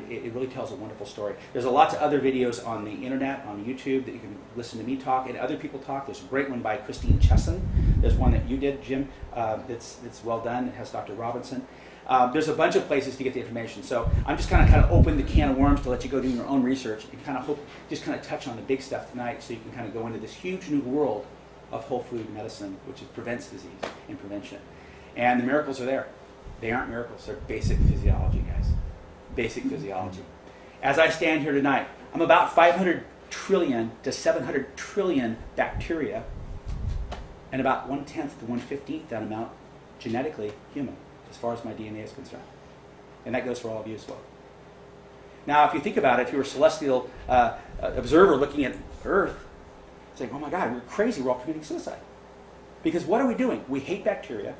it really tells a wonderful story. There's lots of other videos on the internet, on YouTube, that you can listen to me talk and other people talk. There's a great one by Christine Chesson. There's one that you did, Jim, that's well done. It has Dr. Robinson. There's a bunch of places to get the information. So I'm just kind of open the can of worms to let you go do your own research and just touch on the big stuff tonight, so you can kind of go into this huge new world of whole food medicine, which prevents disease and prevention. And the miracles are there. They aren't miracles. They're basic physiology, guys. Basic physiology. As I stand here tonight, I'm about 500 trillion to 700 trillion bacteria, and about 1/10 to 1/15 that amount genetically human, as far as my DNA is concerned. And that goes for all of you as well. Now, if you think about it, if you're a celestial observer looking at Earth, saying, oh my God, we're crazy, we're all committing suicide. Because what are we doing? We hate bacteria.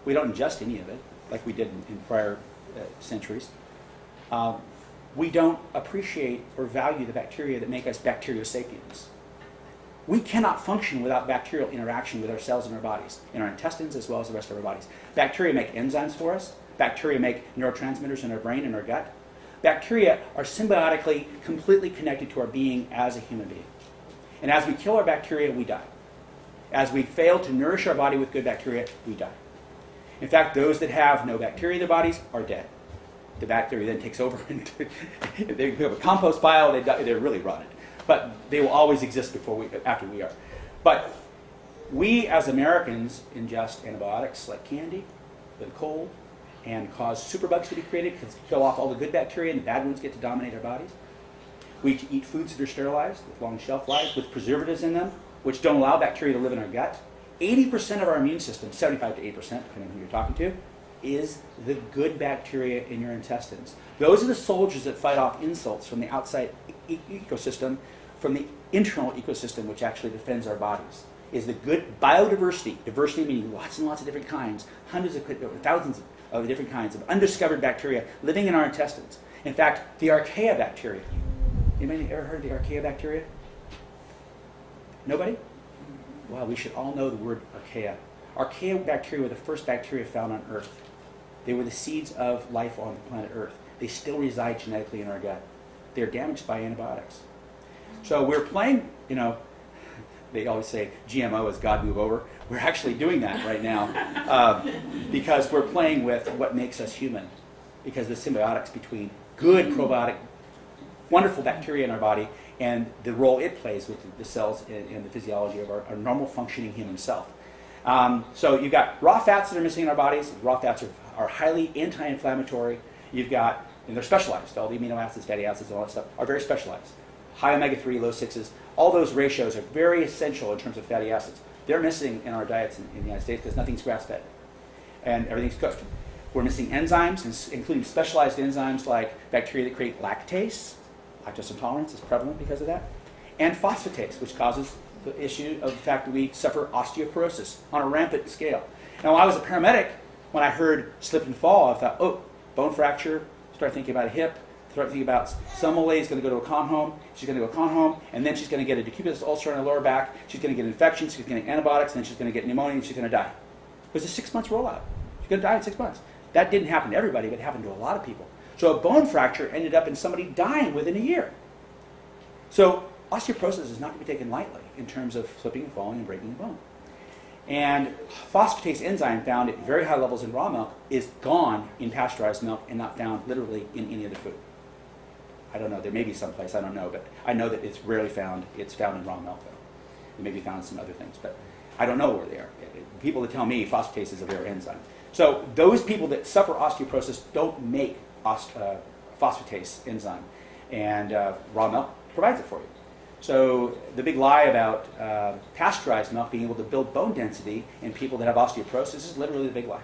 We don't ingest any of it, like we did in prior centuries. We don't appreciate or value the bacteria that make us bacteriosapiens. We cannot function without bacterial interaction with our cells in our bodies, in our intestines as well as the rest of our bodies. Bacteria make enzymes for us. Bacteria make neurotransmitters in our brain and our gut. Bacteria are symbiotically, completely connected to our being as a human being. And as we kill our bacteria, we die. As we fail to nourish our body with good bacteria, we die. In fact, those that have no bacteria in their bodies are dead. The bacteria then takes over and they have a compost pile, they're really rotted. But they will always exist after we are. But we as Americans ingest antibiotics like candy, the cold, and cause superbugs to be created because kill off all the good bacteria and the bad ones get to dominate our bodies. We eat foods that are sterilized with long shelf lives, with preservatives in them, which don't allow bacteria to live in our gut. 80% of our immune system, 75 to 8%, depending on who you're talking to, is the good bacteria in your intestines. Those are the soldiers that fight off insults from the outside ecosystem, from the internal ecosystem, which actually defends our bodies. Is the good biodiversity, diversity meaning lots and lots of different kinds, hundreds of thousands of different kinds of undiscovered bacteria living in our intestines. In fact, the archaea bacteria. Anybody ever heard of the archaea bacteria? Nobody? Well, we should all know the word archaea. Archaea bacteria were the first bacteria found on Earth. They were the seeds of life on the planet Earth. They still reside genetically in our gut. They're damaged by antibiotics. So we're playing, they always say GMO is God move over. We're actually doing that right now because we're playing with what makes us human, because the symbiotics between good probiotic, wonderful bacteria in our body and the role it plays with the cells in the physiology of our normal functioning human self. So you've got raw fats that are missing in our bodies. Raw fats are highly anti-inflammatory. You've got, and they're specialized. All the amino acids, fatty acids, all that stuff are very specialized. High omega-3, low 6s. All those ratios are very essential in terms of fatty acids. They're missing in our diets in the United States because nothing's grass-fed and everything's cooked. We're missing enzymes, including specialized enzymes like bacteria that create lactase. Lactose intolerance is prevalent because of that. And phosphatase, which causes the issue of the fact that we suffer osteoporosis on a rampant scale. Now, when I was a paramedic, when I heard slip and fall, I thought, oh, bone fracture, start thinking about a hip, start thinking about some old lady's going to go to a con home, she's going to go to a con home, and then she's going to get a decubitus ulcer on her lower back, she's going to get an infection, she's going to get antibiotics, and then she's going to get pneumonia, and she's going to die. It was a 6 months rollout. She's going to die in 6 months. That didn't happen to everybody, but it happened to a lot of people. So a bone fracture ended up in somebody dying within a year. So osteoporosis is not to be taken lightly in terms of slipping and falling and breaking a bone. And phosphatase enzyme found at very high levels in raw milk is gone in pasteurized milk and not found literally in any other food. I don't know. There may be some place. I don't know. But I know that it's rarely found. It's found in raw milk, though. It may be found in some other things. But I don't know where they are. People that tell me phosphatase is a rare enzyme. So those people that suffer osteoporosis don't make phosphatase enzyme. And raw milk provides it for you. So the big lie about pasteurized milk being able to build bone density in people that have osteoporosis is literally the big lie.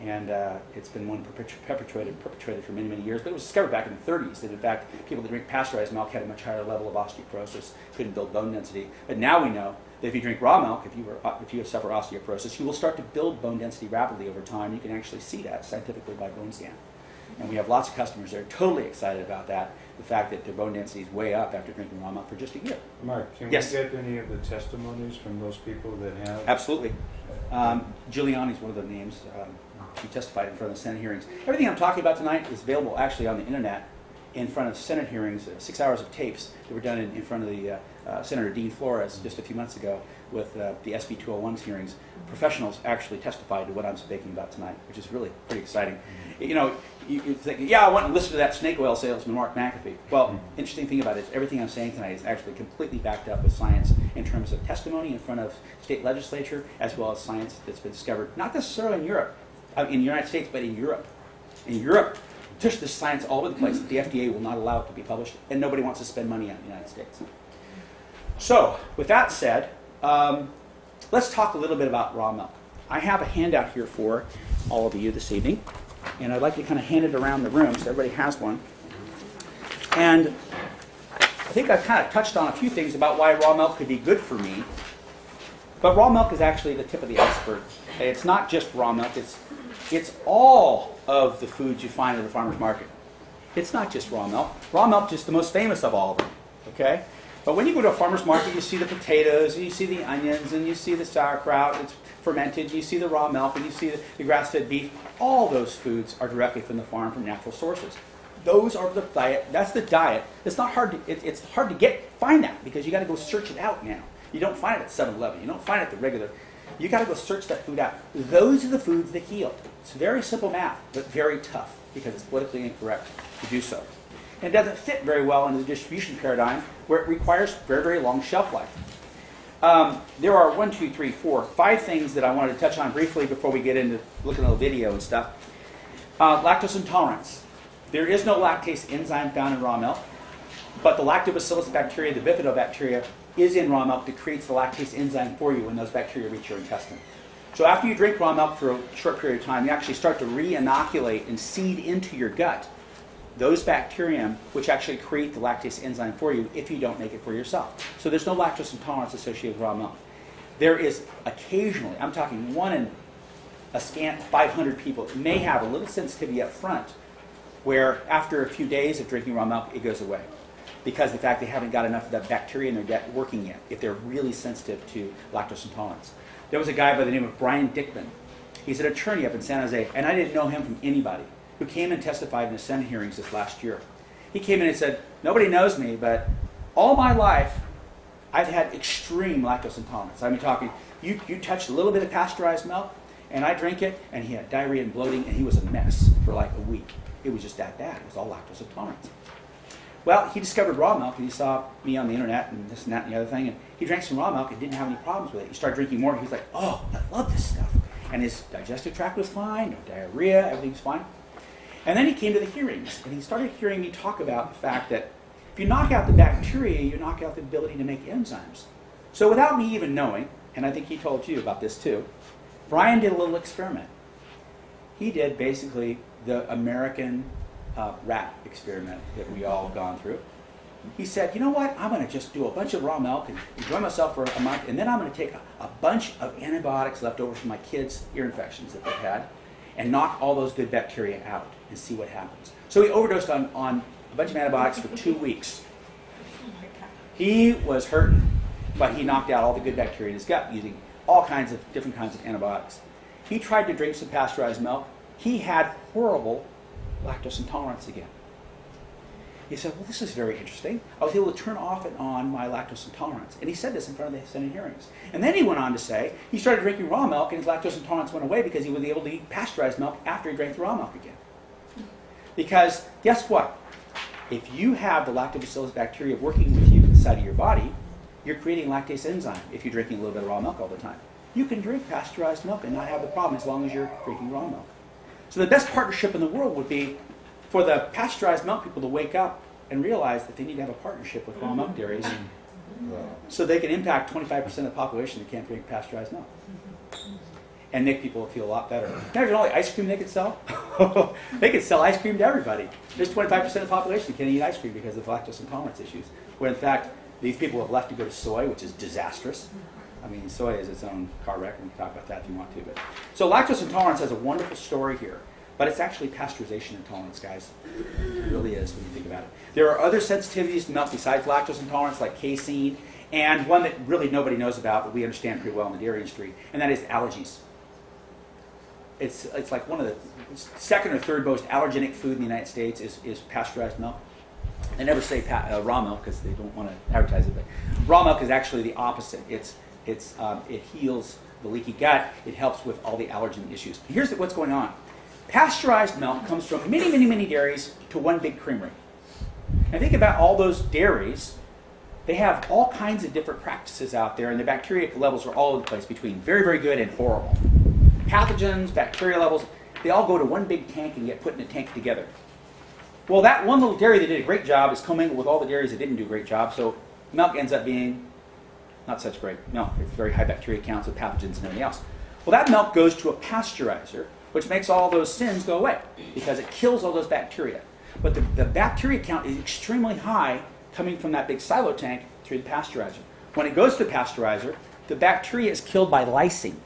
And it's been one perpetrated for many, many years. But it was discovered back in the 30s that, in fact, people that drink pasteurized milk had a much higher level of osteoporosis, couldn't build bone density. But now we know that if you drink raw milk, if you suffer osteoporosis, you will start to build bone density rapidly over time. You can actually see that scientifically by bone scan. And we have lots of customers that are totally excited about that, the fact that their bone density is way up after drinking raw milk for just a year. Mark, can we get any of the testimonies from those people that have? Absolutely. Giuliani's one of the names. She testified in front of the Senate hearings. Everything I'm talking about tonight is available actually on the internet in front of Senate hearings, 6 hours of tapes that were done in front of the Senator Dean Flores just a few months ago with the SB 201's hearings. Professionals actually testified to what I'm speaking about tonight, which is really pretty exciting. You know, you think, yeah, I want to listen to that snake oil salesman, Mark McAfee. Well, interesting thing about it is everything I'm saying tonight is actually completely backed up with science in terms of testimony in front of state legislature, as well as science that's been discovered, not necessarily in Europe, in the United States, but in Europe. In Europe, there's this science all over the place. The FDA will not allow it to be published, and nobody wants to spend money on it in the United States. So, with that said, let's talk a little bit about raw milk. I have a handout here for all of you this evening, and I'd like to kind of hand it around the room so everybody has one. And I think I've kind of touched on a few things about why raw milk could be good for me, but raw milk is actually the tip of the iceberg. It's not just raw milk, it's all of the foods you find at the farmer's market. It's not just raw milk. Raw milk is just the most famous of all of them, okay? But when you go to a farmer's market, you see the potatoes, and you see the onions, and you see the sauerkraut, it's fermented, you see the raw milk, and you see the grass-fed beef. All those foods are directly from the farm, from natural sources. Those are the diet, that's the diet. It's not hard to, it's hard to find that, because you got to go search it out now. You don't find it at 7-Eleven, you don't find it at the regular, you got to go search that food out. Those are the foods that heal. It's very simple math, but very tough, because it's politically incorrect to do so. And it doesn't fit very well into the distribution paradigm where it requires very, very long shelf life. There are 1, 2, 3, 4, 5 things that I wanted to touch on briefly before we get into looking at the video and stuff. Lactose intolerance. There is no lactase enzyme found in raw milk, but the lactobacillus bacteria, the bifidobacteria, is in raw milk that creates the lactase enzyme for you when those bacteria reach your intestine. So after you drink raw milk for a short period of time, you actually start to re-inoculate and seed into your gut those bacterium which actually create the lactase enzyme for you if you don't make it for yourself. So there's no lactose intolerance associated with raw milk. There is occasionally, I'm talking 1 in a scant 500 people, may have a little sensitivity up front where after a few days of drinking raw milk, it goes away because of the fact they haven't got enough of that bacteria in their gut working yet, if they're really sensitive to lactose intolerance. There was a guy by the name of Brian Dickman. He's an attorney up in San Jose, and I didn't know him from anybody, who came and testified in the Senate hearings this last year. He came in and said, nobody knows me, but all my life, I've had extreme lactose intolerance. I'm talking, you touched a little bit of pasteurized milk, and I drink it, and he had diarrhea and bloating, and he was a mess for like a week. It was just that bad. It was all lactose intolerance. Well, he discovered raw milk, and he saw me on the internet, and this and that and the other thing, and he drank some raw milk and didn't have any problems with it. He started drinking more, and he was like, oh, I love this stuff. And his digestive tract was fine, no diarrhea, everything was fine. And then he came to the hearings, and he started hearing me talk about the fact that if you knock out the bacteria, you knock out the ability to make enzymes. So without me even knowing, and I think he told you about this too, Brian did a little experiment. He did basically the American rat experiment that we all have gone through. He said, you know what, I'm going to just do a bunch of raw milk and enjoy myself for a month, and then I'm going to take a bunch of antibiotics left over from my kids' ear infections that they've had, and knock all those good bacteria out and see what happens. So he overdosed on a bunch of antibiotics for 2 weeks. He was hurting, but he knocked out all the good bacteria in his gut using all kinds of different kinds of antibiotics. He tried to drink some pasteurized milk. He had horrible lactose intolerance again. He said, well, this is very interesting. I was able to turn off and on my lactose intolerance. And he said this in front of the Senate hearings. And then he went on to say he started drinking raw milk and his lactose intolerance went away because he was able to eat pasteurized milk after he drank the raw milk again. Because guess what? If you have the lactobacillus bacteria working with you inside of your body, you're creating lactase enzyme if you're drinking a little bit of raw milk all the time. You can drink pasteurized milk and not have the problem as long as you're drinking raw milk. So the best partnership in the world would be for the pasteurized milk people to wake up and realize that they need to have a partnership with raw milk dairies so they can impact 25% of the population that can't drink pasteurized milk and make people feel a lot better. Imagine all the ice cream they could sell. They could sell ice cream to everybody. There's 25% of the population that can't eat ice cream because of lactose intolerance issues, where in fact these people have left to go to soy, which is disastrous. I mean, soy is its own car wreck, and we can talk about that if you want to. But so lactose intolerance has a wonderful story here, but it's actually pasteurization intolerance, guys. It really is when you think about it. There are other sensitivities to milk besides lactose intolerance, like casein, and one that really nobody knows about, but we understand pretty well in the dairy industry, and that is allergies. it's like one of the second or third most allergenic food in the United States is pasteurized milk. They never say raw milk because they don't want to advertise it, but raw milk is actually the opposite. It heals the leaky gut. It helps with all the allergen issues. Here's what's going on. Pasteurized milk comes from many, many, many dairies to one big creamery. And think about all those dairies. They have all kinds of different practices out there, and the bacteria levels are all over the place between very, very good and horrible. Pathogens, bacteria levels, they all go to one big tank and get put in a tank together. Well, that one little dairy that did a great job is commingled with all the dairies that didn't do a great job, so milk ends up being not such great milk. It's very high bacteria counts with pathogens and everything else. Well, that milk goes to a pasteurizer, which makes all those sins go away because it kills all those bacteria. But the bacteria count is extremely high coming from that big silo tank through the pasteurizer. When it goes to the pasteurizer, the bacteria is killed by lysine.